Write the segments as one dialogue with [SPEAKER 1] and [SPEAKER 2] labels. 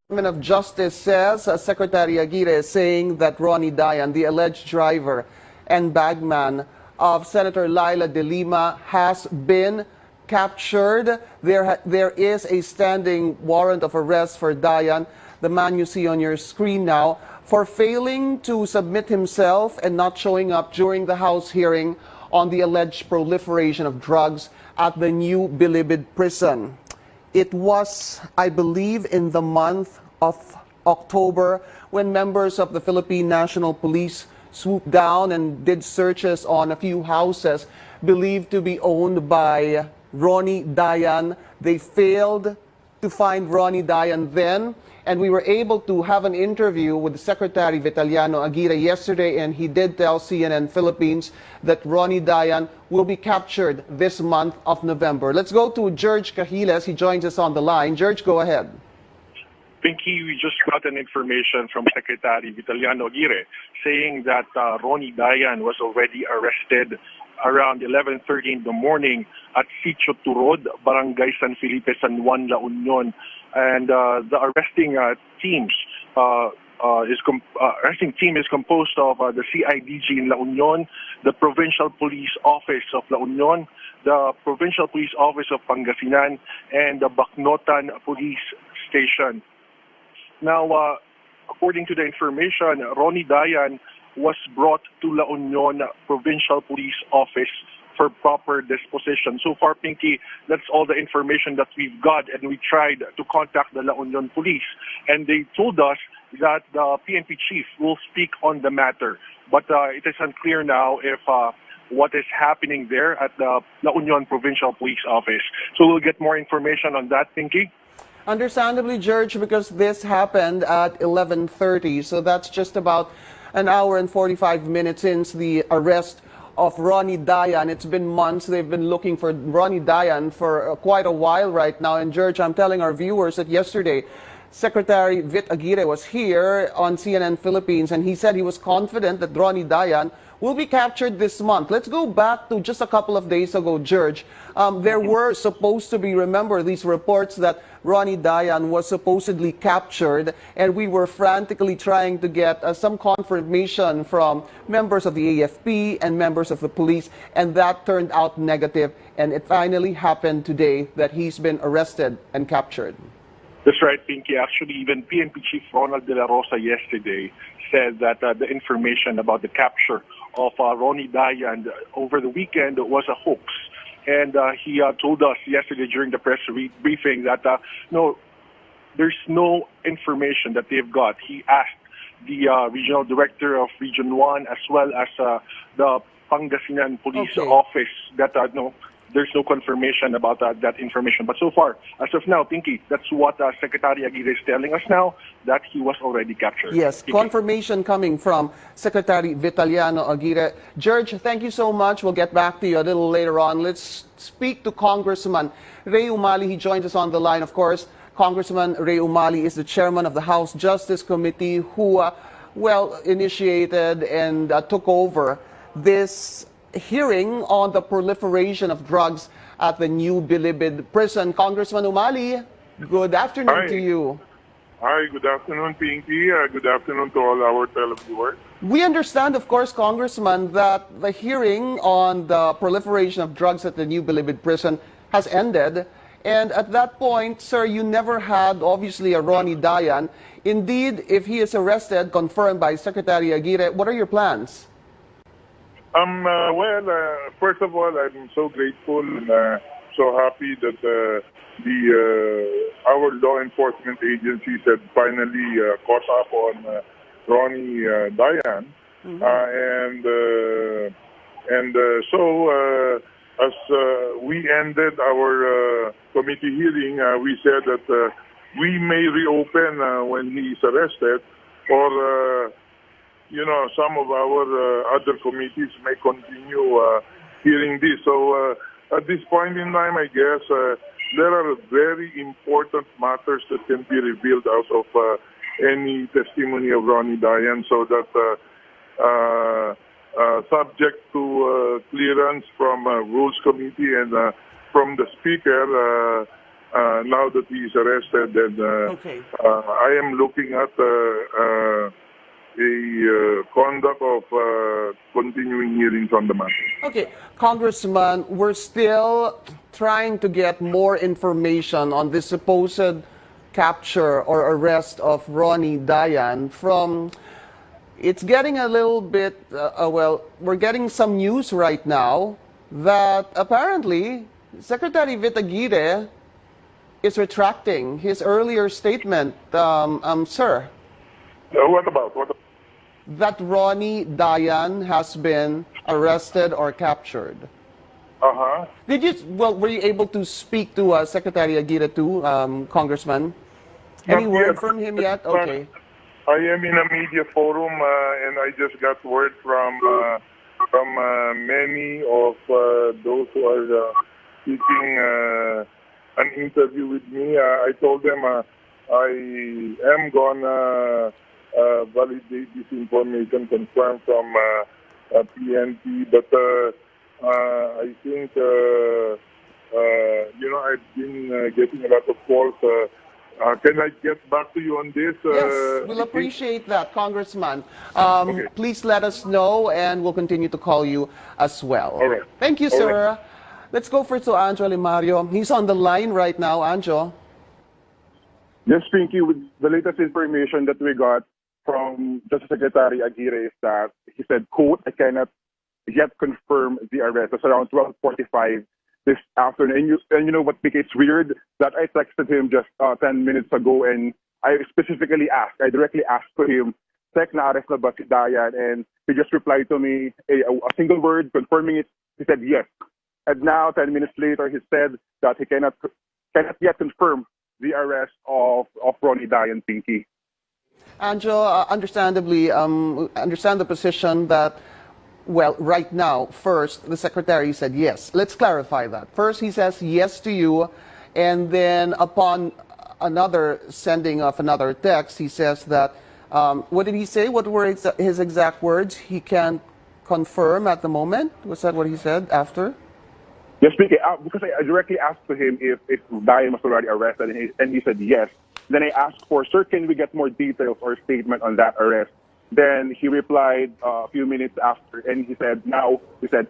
[SPEAKER 1] Department of Justice says Secretary Aguirre is saying that Ronnie Dayan, the alleged driver and bagman of Senator Laila de Lima, has been captured. There is a standing warrant of arrest for Dayan, the man you see on your screen now, for failing to submit himself and not showing up during the House hearing on the alleged proliferation of drugs at the new Bilibid prison. It was, I believe, in the month of October when members of the Philippine National Police swooped down and did searches on a few houses believed to be owned by Ronnie Dayan. They failed to find Ronnie Dayan then, and we were able to have an interview with Secretary Vitaliano Aguirre yesterday, and he did tell CNN Philippines that Ronnie Dayan will be captured this month of November. Let's go to George Cahiles. He joins us on the line. George, go ahead.
[SPEAKER 2] Pinky, we just got an information from Secretary Vitaliano Aguirre saying that Ronnie Dayan was already arrested around 11:30 in the morning at Sitio Turod, Barangay San Felipe, San Juan, La Union. And the arresting team is composed of the CIDG in La Union, the Provincial Police Office of La Union, the Provincial Police Office of Pangasinan, and the Bacnotan Police Station. Now, according to the information, Ronnie Dayan was brought to La Union Provincial Police Office for proper disposition. So far, Pinky, that's all the information that we've got, and we tried to contact the La Union Police, and they told us that the PNP chief will speak on the matter. But it is unclear now if what is happening there at the La Union Provincial Police Office. So we'll get more information on that, Pinky.
[SPEAKER 1] Understandably, George, because this happened at 11:30, so that's just about an hour and 45 minutes since the arrest of Ronnie Dayan. It's been months. They've been looking for Ronnie Dayan for quite a while right now. And George, I'm telling our viewers that yesterday, Secretary Vit Aguirre was here on CNN Philippines, and he said he was confident that Ronnie Dayan will be captured this month. Let's go back to just a couple of days ago, George. There were supposed to be, remember, these reports that Ronnie Dayan was supposedly captured, and we were frantically trying to get some confirmation from members of the AFP and members of the police, and that turned out negative, and it finally happened today that he's been arrested and captured.
[SPEAKER 2] That's right, Pinky. Actually, even PNP Chief Ronald De La Rosa yesterday said that the information about the capture of Ronnie Dayan over the weekend was a hoax. And he told us yesterday during the press briefing that no, there's no information that they've got. He asked the regional director of Region 1 as well as the Pangasinan Police Office that no, there's no confirmation about that information. But so far, as of now, Pinky, that's what Secretary Aguirre is telling us now, that he was already captured.
[SPEAKER 1] Yes,
[SPEAKER 2] Pinky.
[SPEAKER 1] Confirmation coming from Secretary Vitaliano Aguirre. George, thank you so much. We'll get back to you a little later on. Let's speak to Congressman Ray Umali. He joins us on the line, of course. Congressman Ray Umali is the chairman of the House Justice Committee who, initiated and took over this hearing on the proliferation of drugs at the new Bilibid prison. Congressman Umali, good afternoon to you.
[SPEAKER 3] Hi, good afternoon, Pinky. Good afternoon to all our televiewers.
[SPEAKER 1] We understand, of course, Congressman, that the hearing on the proliferation of drugs at the new Bilibid prison has ended. And at that point, sir, you never had, obviously, a Ronnie Dayan. Indeed, if he is arrested, confirmed by Secretary Aguirre, what are your plans?
[SPEAKER 3] First of all, I'm so grateful and so happy that our law enforcement agencies had finally caught up on Ronnie Dayan. So as we ended our committee hearing, we said that we may reopen when he is arrested, or some of our other committees may continue hearing this. So at this point in time, I guess there are very important matters that can be revealed out of any testimony of Ronnie Dayan, so that subject to clearance from Rules Committee and from the Speaker, now that he is arrested, then
[SPEAKER 1] Okay.
[SPEAKER 3] I am looking at a conduct of continuing hearings on the matter.
[SPEAKER 1] Okay, Congressman, we're still trying to get more information on the supposed capture or arrest of Ronnie Dayan from. It's getting a little bit, well, we're getting some news right now that apparently Secretary Vitt Aguirre is retracting his earlier statement, sir,
[SPEAKER 3] What about?
[SPEAKER 1] that Ronnie Dayan has been arrested or captured.
[SPEAKER 3] Uh-huh.
[SPEAKER 1] Did you, well, were you able to speak to Secretary Aguirre too, Congressman? Any
[SPEAKER 3] Not
[SPEAKER 1] word
[SPEAKER 3] yet.
[SPEAKER 1] from him yet? Okay.
[SPEAKER 3] I am in a media forum, and I just got word from many of those who are seeking an interview with me. I told them I am gonna validate this information confirmed from PNP, but I think I've been getting a lot of calls. Can I get back to you on this?
[SPEAKER 1] Yes, we'll appreciate that, Congressman.
[SPEAKER 3] Okay.
[SPEAKER 1] Please let us know, and we'll continue to call you as well.
[SPEAKER 3] All right.
[SPEAKER 1] Thank you,
[SPEAKER 3] All
[SPEAKER 1] sir. Let's go first to Anjo Limario. He's on the line right now. Anjo.
[SPEAKER 4] Yes, Pinky, with the latest information that we got from Justice Secretary Aguirre is that he said, quote, I cannot yet confirm the arrest. It's around 12:45 this afternoon. And you know what, Pinky, it's weird that I texted him just 10 minutes ago, and I directly asked for him, Sec, na-arrest na ba si Dayan? And he just replied to me a single word confirming it. He said yes. And now, 10 minutes later, he said that he cannot yet confirm the arrest of Ronnie Dayan, Pinky.
[SPEAKER 1] Anjo, understandably, understand the position that, well, right now, first, the Secretary said yes. Let's clarify that. First, he says yes to you, and then upon another sending of another text, he says that, what did he say? What were his exact words? He can't confirm at the moment? Was that what he said after?
[SPEAKER 4] Yes, Pinky, because I directly asked to him if Dayan was already arrested, and he said yes. Then I asked for, sir, can we get more details or statement on that arrest? Then he replied a few minutes after, and he said,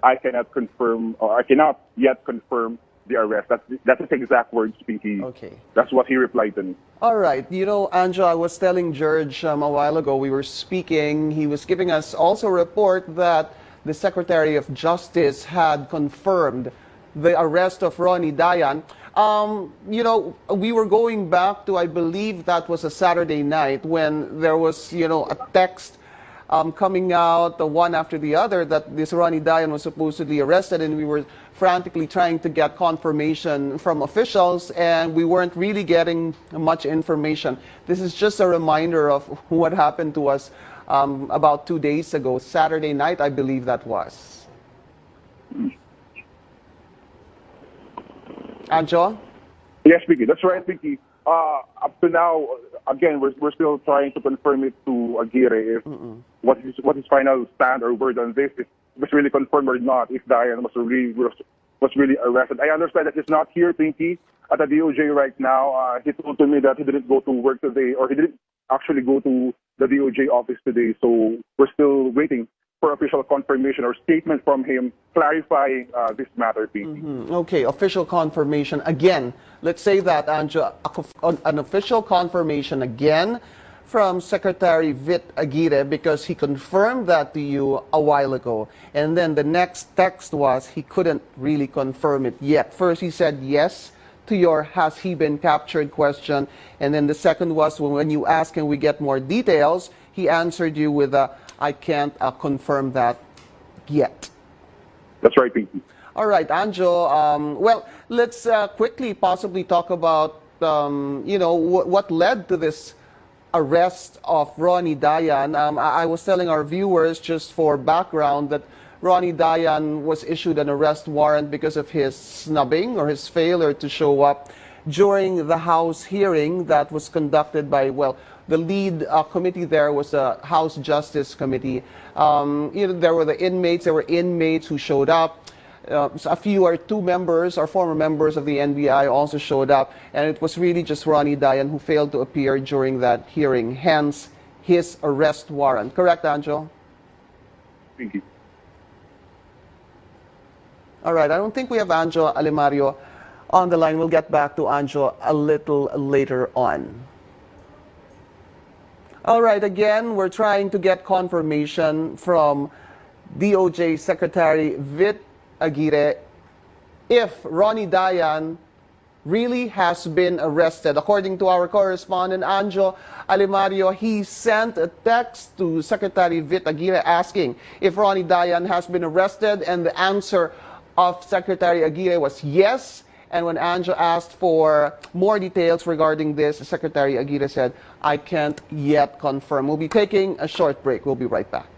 [SPEAKER 4] I cannot confirm, or I cannot yet confirm the arrest. That's his exact words, Pinky.
[SPEAKER 1] Okay.
[SPEAKER 4] That's what he replied to me.
[SPEAKER 1] All right. You know, Anjo, I was telling George a while ago, we were speaking, he was giving us also a report that the Secretary of Justice had confirmed the arrest of Ronnie Dayan. You know, we were going back to, I believe that was a Saturday night when there was, you know, a text coming out, the one after the other, that this Ronnie Dayan was supposedly arrested, and we were frantically trying to get confirmation from officials, and we weren't really getting much information. This is just a reminder of what happened to us about 2 days ago, Saturday night, I believe that was. Anjo?
[SPEAKER 4] Yes, Pinky. That's right, Pinky. Up to now, again, we're still trying to confirm it to Aguirre if what his final stand or word on this, if it was really confirmed or not, if Dayan was really arrested. I understand that he's not here, Pinky, at the DOJ right now. He told to me that he didn't go to work today, or he didn't actually go to the DOJ office today. So we're still waiting for official confirmation or statement from him clarifying this matter, Pinky.
[SPEAKER 1] Okay, official confirmation again. Let's say that, Anjo, an official confirmation again from Secretary Vitt Aguirre, because he confirmed that to you a while ago. And then the next text was he couldn't really confirm it yet. First, he said yes to your has he been captured question. And then the second was when you ask can we get more details, he answered you with I can't confirm that yet.
[SPEAKER 4] That's right, Pinky.
[SPEAKER 1] All right, Anjo. Well, let's quickly possibly talk about, you know, what led to this arrest of Ronnie Dayan. I was telling our viewers, just for background, that Ronnie Dayan was issued an arrest warrant because of his snubbing or his failure to show up during the House hearing that was conducted by, well, the lead committee there was the House Justice Committee. You know, there were inmates who showed up. a few or two members or former members of the NBI also showed up, and it was really just Ronnie Dayan who failed to appear during that hearing, hence his arrest warrant. Correct, Anjo?
[SPEAKER 4] Thank you.
[SPEAKER 1] All right, I don't think we have Anjo Alimario on the line. We'll get back to Anjo a little later on. All right, again, we're trying to get confirmation from DOJ Secretary Vit Aguirre if Ronnie Dayan really has been arrested. According to our correspondent, Anjo Alimario, he sent a text to Secretary Vit Aguirre asking if Ronnie Dayan has been arrested, and the answer of Secretary Aguirre was yes. And when Anjo asked for more details regarding this, Secretary Aguirre said, "I can't yet confirm." We'll be taking a short break. We'll be right back.